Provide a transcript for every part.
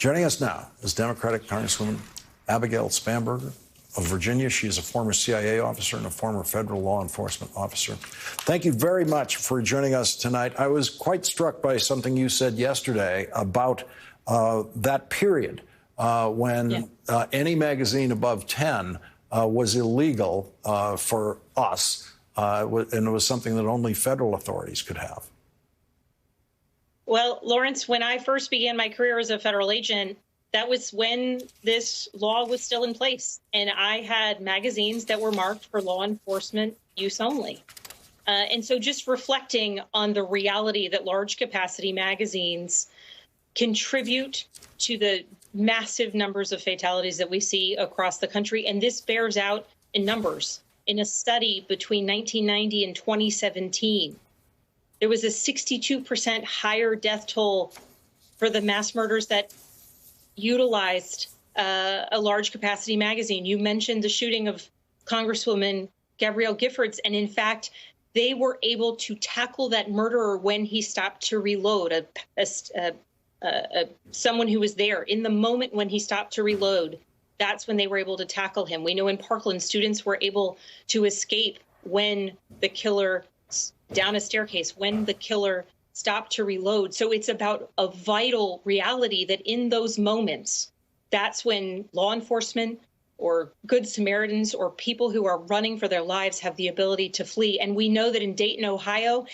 Joining us now is Democratic Congresswoman Abigail Spanberger of Virginia. She is a former CIA officer and a former federal law enforcement officer. Thank you very much for joining us tonight. I was quite struck by something you said yesterday about that period when any magazine above 10 was illegal for us, and it was something that only federal authorities could have. Well, Lawrence, when I first began my career as a federal agent, that was when this law was still in place. And I had magazines that were marked for law enforcement use only. And so just reflecting on the reality that large capacity magazines contribute to the massive numbers of fatalities that we see across the country. And this bears out in numbers. In a study between 1990 and 2017, there was a 62% higher death toll for the mass murders that utilized a large capacity magazine. You mentioned the shooting of Congresswoman Gabrielle Giffords, and in fact, they were able to tackle that murderer when he stopped to reload. Someone who was there in the moment when he stopped to reload, that's when they were able to tackle him. We know in Parkland, students were able to escape when the killer down a staircase, when the killer stopped to reload. So it's about a vital reality that in those moments, that's when law enforcement or Good Samaritans or people who are running for their lives have the ability to flee. And we know that in Dayton, Ohio,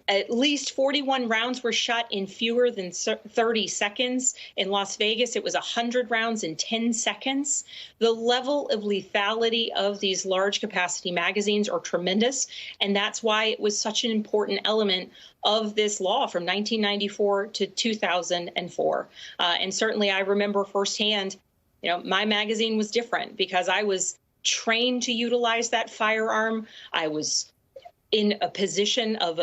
at least 41 rounds were shot in fewer than 30 seconds. In Las Vegas, it was 100 rounds in 10 seconds. The level of lethality of these large capacity magazines are tremendous. And that's why it was such an important element of this law from 1994 to 2004. And certainly I remember firsthand, my magazine was different because I was trained to utilize that firearm. I was in a position of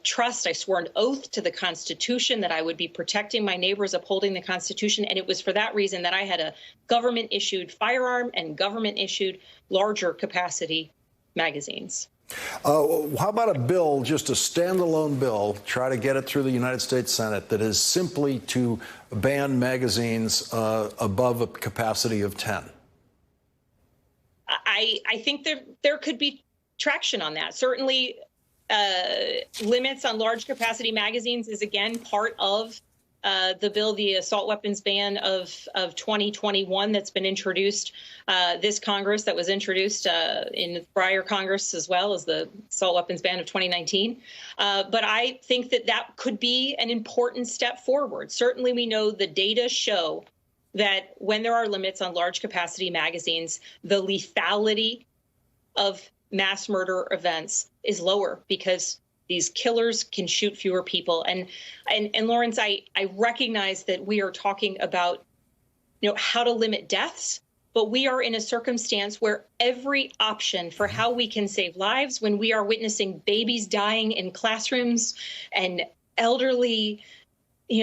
trust. I swore an oath to the Constitution that I would be protecting my neighbors, upholding the Constitution. And it was for that reason that I had a government-issued firearm and government-issued larger capacity magazines. How about a bill, just a standalone bill, try to get it through the United States Senate, that is simply to ban magazines above a capacity of 10? I think there could be traction on that. Certainly, limits on large capacity magazines is, again, part of the bill, the assault weapons ban of 2021 that's been introduced this Congress, that was introduced in the prior Congress as well as the assault weapons ban of 2019. But I think that could be an important step forward. Certainly, we know the data show that when there are limits on large capacity magazines, the lethality of mass murder events is lower because these killers can shoot fewer people. And Lawrence, I recognize that we are talking about, how to limit deaths, but we are in a circumstance where every option for how we can save lives, when we are witnessing babies dying in classrooms and elderly,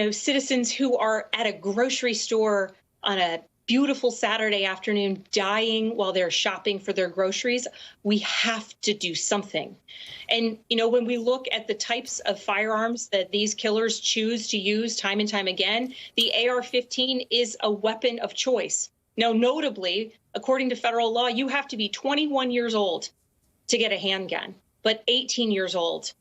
citizens who are at a grocery store on a beautiful Saturday afternoon dying while they're shopping for their groceries, we have to do something. And, when we look at the types of firearms that these killers choose to use time and time again, the AR-15 is a weapon of choice. Now, notably, according to federal law, you have to be 21 years old to get a handgun, but 18 years old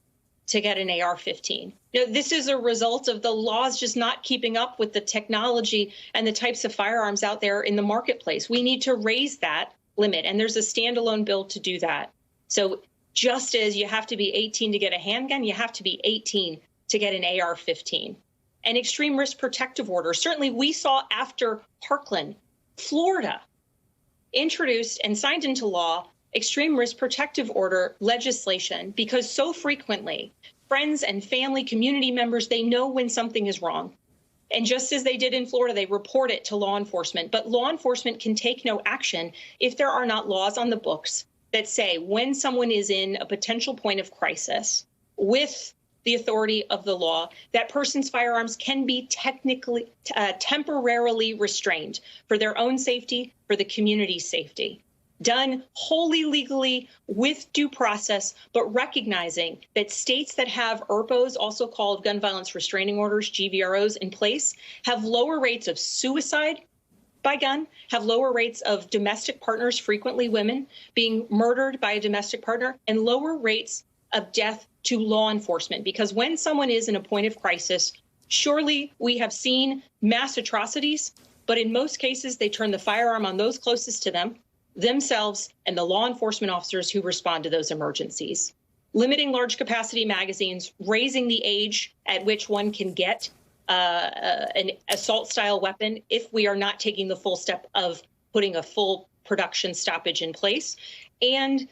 to get an AR-15. This is a result of the laws just not keeping up with the technology and the types of firearms out there in the marketplace. We need to raise that limit, and there's a standalone bill to do that. So just as you have to be 18 to get a handgun, you have to be 18 to get an AR-15. An extreme risk protective order. Certainly we saw after Parkland, Florida introduced and signed into law extreme risk protective order legislation, because so frequently friends and family, community members, they know when something is wrong. And just as they did in Florida, they report it to law enforcement. But law enforcement can take no action if there are not laws on the books that say when someone is in a potential point of crisis with the authority of the law, that person's firearms can be temporarily restrained for their own safety, for the community's safety. done wholly legally with due process, but recognizing that states that have ERPOs, also called gun violence restraining orders, GVROs, in place, have lower rates of suicide by gun, have lower rates of domestic partners, frequently women, being murdered by a domestic partner, and lower rates of death to law enforcement. Because when someone is in a point of crisis, surely we have seen mass atrocities, but in most cases, they turn the firearm on those closest to them, themselves, and the law enforcement officers who respond to those emergencies. Limiting large capacity magazines, raising the age at which one can get an assault style weapon if we are not taking the full step of putting a full production stoppage in place, and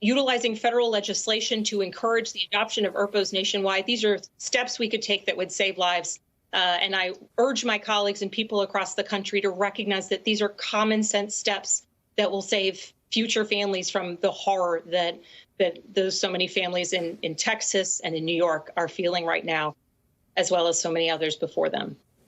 utilizing federal legislation to encourage the adoption of ERPOs nationwide. These are steps we could take that would save lives. And I urge my colleagues and people across the country to recognize that these are common sense steps that will save future families from the horror that those so many families in Texas and in New York are feeling right now, as well as so many others before them.